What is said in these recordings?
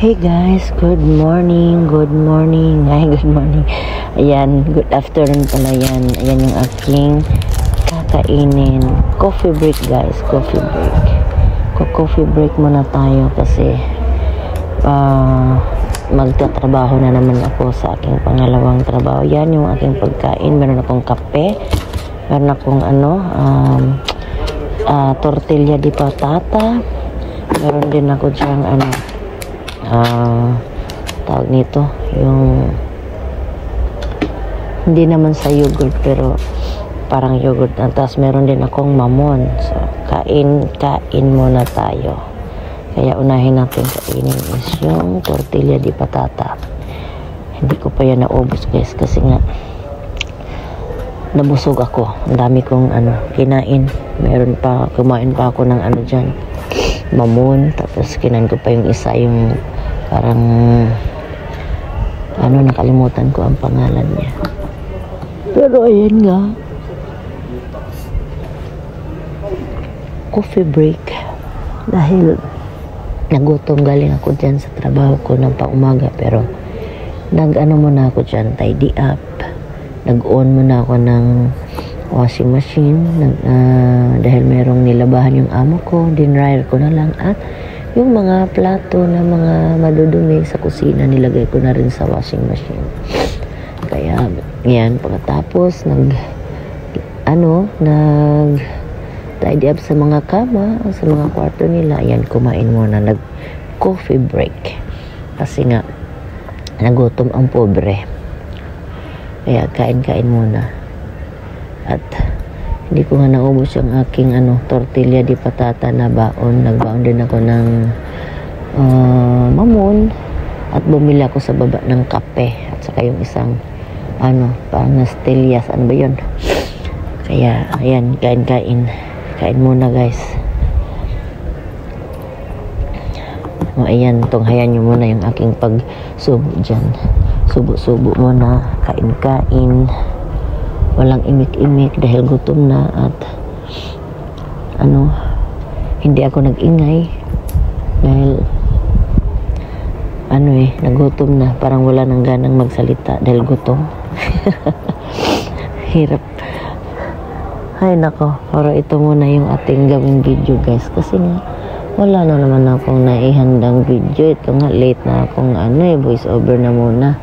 Hey guys, good morning. Ay, good morning. Ayan, good afternoon pala yan. Ayan yung aking kakainin. Coffee break guys, coffee break. Coffee break muna tayo kasi magtatrabaho na naman ako sa aking pangalawang trabaho. Yan yung aking pagkain. Meron akong kape. Meron akong tortilla di patata. Meron din ako diyang tawag nito yung hindi naman sa yogurt pero parang yogurt na, tapos meron din akong mamon. So kain muna tayo, kaya unahin natin kainin is yung tortilla di patata. Hindi ko pa yan naubos guys kasi nga nabusog ako, ang dami kong kinain. Kumain pa ako ng dyan mamon, tapos kinain ko pa yung isa, yung parang nakalimutan ko ang pangalan niya, pero ayan nga, coffee break dahil nagutom. Galing ako dyan sa trabaho ko ng paumaga, pero muna ako dyan, tidy up, nag-on muna ako ng washing machine dahil merong nilabahan yung amo ko. Dinryer ko na lang, at yung mga plato na mga madudumi sa kusina nilagay ko na rin sa washing machine. Kaya yan, pagkatapos tidy up sa mga kama, sa mga kwarto nila, ayan, kumain muna, nag coffee break kasi nga nagutom ang pobre. Kaya kain muna, at hindi ko nga naubos yung aking tortilla di patata na baon. Nagbaon din ako ng mamon, at bumili ako sa baba ng kape, at saka yung isang parang nastillas, ba yun. Kaya ayan, kain muna guys. Ayan, tunghayan nyo muna yung aking pagsubo dyan. Subo muna, kain, walang imik-imik dahil gutom na, at hindi ako nag-ingay dahil nagutom na, parang wala nang ganang magsalita dahil gutom. Hirap. Ay nako, pero ito muna yung ating gawing video guys, kasi nga wala na naman akong naihandang video. Ito nga, late na akong voice over na muna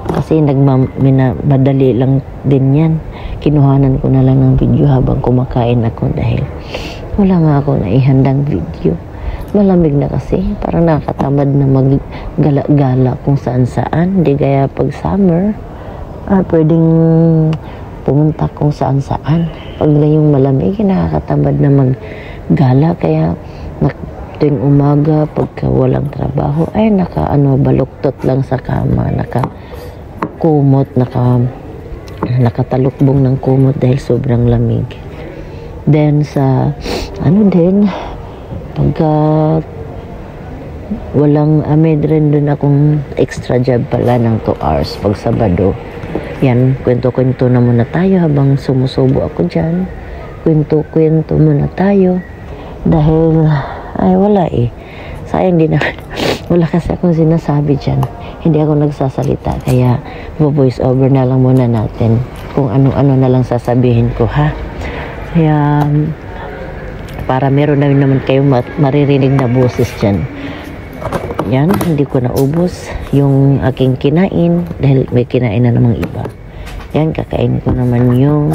kasi madali lang din yan. Kinuhanan ko na lang ng video habang kumakain ako dahil wala nga ako naihandang video. Malamig na kasi, parang nakakatamad na maggala-gala kung saan-saan. Hindi gaya pag summer, pwedeng pumunta kung saan-saan. Pag ngayong malamig, nakakatamad na maggala. Kaya tuwing umaga, pagka walang trabaho, ay baluktot lang sa kama, kumot, nakatalukbong ng kumot dahil sobrang lamig. Then sa pagka walang rin dun akong extra job pala ng 2 hours pag Sabado. Yan, kwento-kwento na muna tayo habang sumusubo ako dyan. Kwento muna tayo dahil wala sayang din naman. Wala kasi akong sinasabi dyan, hindi ako nagsasalita, kaya voice over na lang muna natin kung ano-ano na lang sasabihin ko, ha. Kaya para meron na naman kayong maririnig na boses dyan. Yan, hindi ko naubos yung aking kinain dahil may kinain na namang iba. Yan, kakainin ko naman inom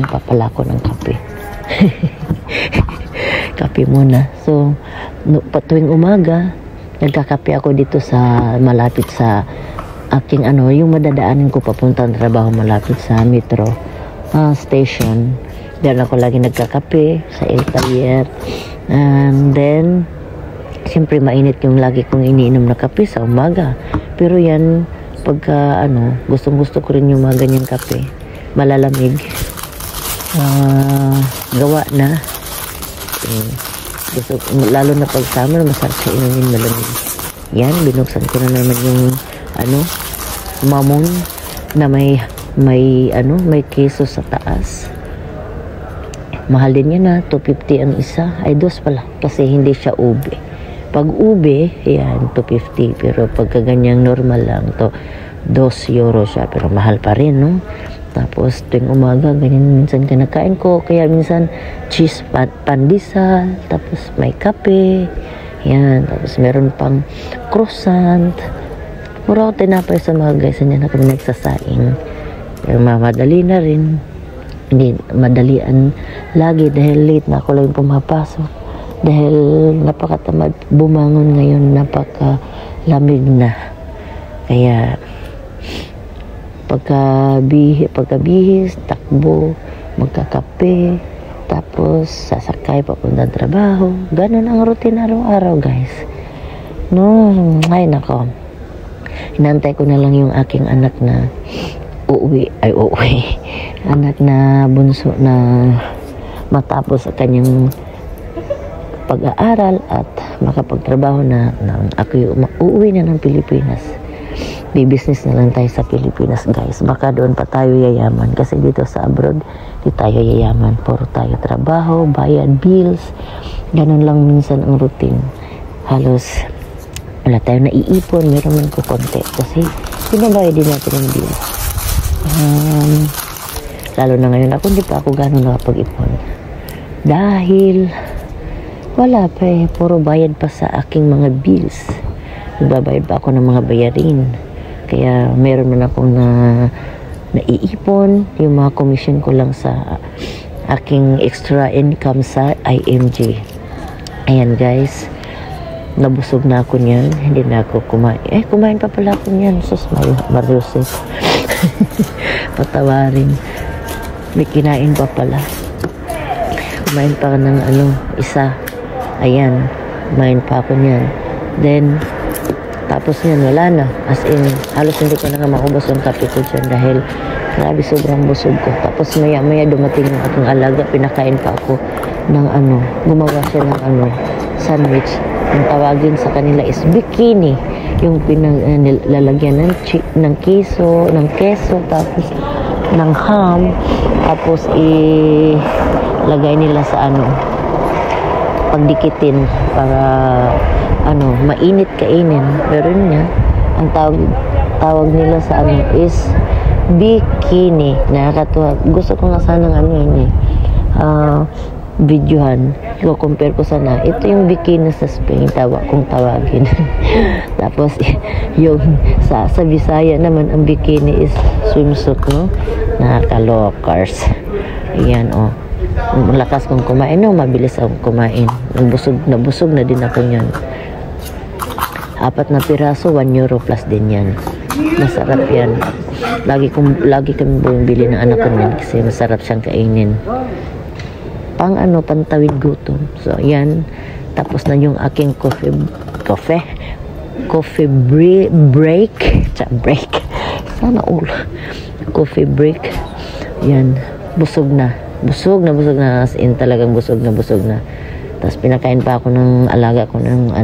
pa pala ko ng kape. Kape muna. So tuwing umaga nagkakape ako dito sa malapit sa aking yung madadaanin ko papuntang trabaho, malapit sa metro station. Diyan ako lagi nagkakape sa El Taller. And then siyempre mainit yung lagi kong iniinom na kape sa umaga, pero yan pagka gustong-gusto ko rin yung mga ganyang kape, malalamig, gawa na. Lalo na pag summer, masarap sa inumin, malamig. Yan, binuksan ko na naman yung mamon na may keso sa taas. Mahal din yan, 250 ang isa. Ay, dos pala kasi hindi siya ube. Pag ube, yan, 250. Pero pagka ganyang normal lang, to 2 euro siya. Pero mahal pa rin, no? Tapos tuwing umaga, ganyan minsan kinakain ko. Kaya minsan cheese pandesal, tapos may kape. Yan, tapos meron pang croissant. Puro ako tinapay sa mga guys, hindi na kami nagsasaing. Pero mamadali na rin. Hindi madalian lagi dahil late na ako lang pumapasok. Dahil napakatamad bumangon ngayon, napakalamig na. Kaya pagkabihis, takbo, magkakape, tapos sasakay papunta trabaho. Ganun ang routine araw-araw guys. No, ay nako. Hinantay ko na lang yung aking anak na uuwi. Anak na bunso na matapos sa kanyang pag-aaral at makapagtrabaho na ako uuwi na ng Pilipinas. Business na lang tayo sa Pilipinas guys. Baka doon pa tayo yayaman kasi dito sa abroad di tayo yayaman. Puro tayo trabaho, bayad, bills. Ganun lang minsan ang routine. Halos wala tayo naiipon, meron man ko konti kasi binabayad din natin ng bills. Lalo na ngayon ako hindi pa ako gano'n nakapag-ipon dahil wala pa puro bayad pa sa aking mga bills. Nagbabayad pa ako ng mga bayarin, kaya meron man akong naiipon. Yung mga commission ko lang sa aking extra income sa IMG. Ayan guys, nabusog na ako niyan, hindi na ako kumain. Kumain pa pala ako niyan. Sus, Mariusip. Patawarin. May kinain pa pala. Kumain pa ng isa. Ayan, kumain pa ako niyan. Then, tapos niyan, wala na. As in, halos hindi ko na nga maubos yung kape ko dyan dahil grabe sobrang busog ko. Tapos maya dumating yung aking alaga, pinakain pa ako ng gumawa siya ng sandwich. Ang tawagin sa kanila is bikini. Yung lalagyan ng keso, tapos ng ham, tapos ilagay nila sa pagdikitin para mainit kainin. Pero yun nga, ang tawag nila sa is bikini. Nakakatuwa. Gusto ko nga sanang videohan. I-compare ko sana. Ito yung bikini sa Spain, kung tawagin. Tapos yung sa Bisaya naman, ang bikini is swimsuit, no? Nakakalokars. Ayan, malakas kong kumain, no? Mabilis akong kumain. Nabusog na din ako niyan. 4 na piraso, 1 euro plus din yan. Masarap yan. Lagi kami bumibili ng anak ko yan kasi masarap siyang kainin. Pantawid gutom. So, yan. Tapos na yung aking coffee break. Sana all. Coffee break. Yan. Busog na. As in, talagang busog na. Tapos pinakain pa ako ng alaga ko ng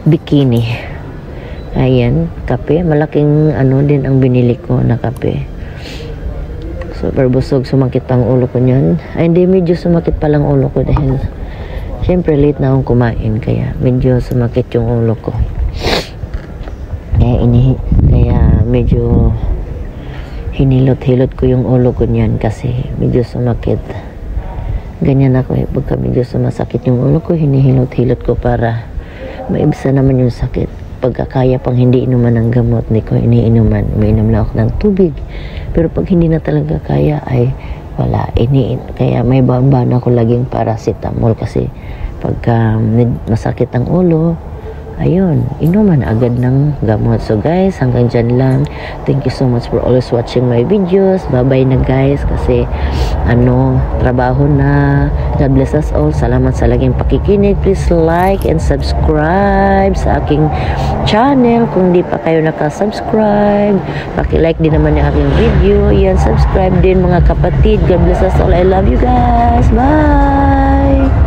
bikini. Ayan. Kape. Malaking din ang binili ko na kape. Super busog, sumakit pang ulo ko niyan. Hindi, medyo sumakit pa lang ulo ko dahil syempre late na akong kumain, kaya medyo sumakit yung ulo ko. Kaya medyo hinilot-hilot ko yung ulo ko niyan kasi medyo sumakit. Ganyan ako pagka medyo sumasakit yung ulo ko, hinihilot-hilot ko para maibsan naman yung sakit. Pagkakaya pang hindi inuman ng gamot, hindi ko iniinuman. Umiinom lang ako ng tubig. Pero pag hindi na talaga kaya, ay wala. Kaya may baan ako laging paracetamol kasi pagka masakit ang ulo, ayun, inuman agad ng gamot. So guys, hanggang dyan lang. Thank you so much for always watching my videos. Bye-bye na guys kasi trabaho na. God bless us all. Salamat sa laging pakikinig. Please like and subscribe sa aking channel. Kung di pa kayo nakasubscribe, paki-like din naman yung aking video. Yan, subscribe din mga kapatid. God bless us all. I love you guys. Bye!